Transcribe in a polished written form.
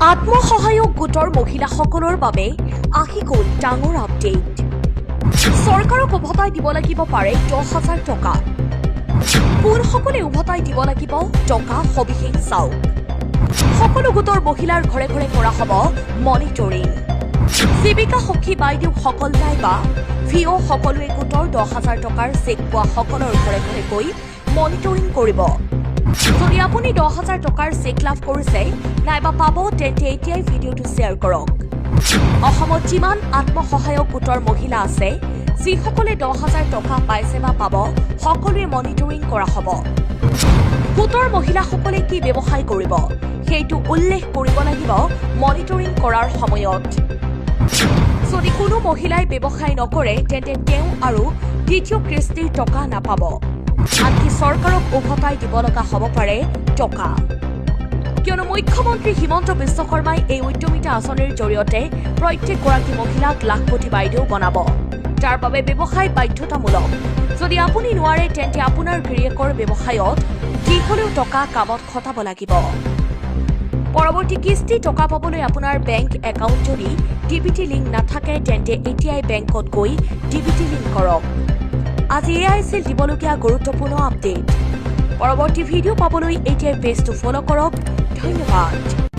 আত্মসহায়ক গোটৰ মহিলাসকলৰ বাবে আহি গ'ল ডাঙৰ আপডেট। চৰকাৰক উভতাই দিব লাগিব পাৰে 10,000 টকা। কোনসকলে উভতাই দিব লাগিব টকা সবিশেষ চাওক। সকলো গোটৰ মহিলাৰ ঘৰে ঘৰে কৰা হ'ব মনিটৰিং। জীৱিকা সখী বাইদেউসকল নাইবা ভিঅ' সকলোৱে গোটৰ 10,000 টকাৰ চেক পোৱা সকলৰ ঘৰে ঘৰে গৈ মনিটৰিং কৰিব। যদি আপুনি 10,000 টকাৰ চেক লাভ কৰিছে নাইবা পাব তেন্তে এতিয়াই ভিডিঅ'টো শ্বেয়াৰ কৰক। অসমত যিমান আত্মসহায়ক গোটৰ মহিলা আছে যিসকলে 10,000 টকা পাইছে বা পাব সকলোৱে মনিটৰিং কৰা হ'ব। গোটৰ মহিলাসকলে কি ব্যৱসায় কৰিব সেইটো উল্লেখ কৰিব লাগিব মনিটৰিং কৰাৰ সময়ত। যদি কোনো মহিলাই ব্যৱসায় নকৰে তেন্তে তেওঁ আৰু দ্বিতীয় কিস্তিৰ টকা নাপাব। আনকি চৰকাৰক উভতাই দিব লগা হ'ব পাৰে টকা। কিয়নো মুখ্যমন্ত্ৰী হিমন্ত বিশ্ব শৰ্মাই এই উদ্যমিতা আঁচনিৰ জৰিয়তে প্ৰত্যেকগৰাকী মহিলাক লাখপতি বাইদেউ বনাব। তাৰ বাবে ব্যৱসায় বাধ্যতামূলক। যদি আপুনি নোৱাৰে তেন্তে আপোনাৰ গিৰিয়েকৰ ব্যৱসায়ত কি হ'লেও টকা কামত খটাব লাগিব। পৰৱৰ্তী কিস্তি টকা পাবলৈ আপোনাৰ বেংক একাউণ্ট যদি ডিবিটি লিংক নাথাকে তেন্তে এতিয়াই বেংকত গৈ ডিবিটি লিংক কৰক। আজি এয়াই আছিল দিবলগীয়া গুৰুত্বপূৰ্ণ আপডেট। পৰৱৰ্তী ভিডিঅ' পাবলৈ এতিয়াই পেজটো ফ'ল' কৰক। ধন্যবাদ।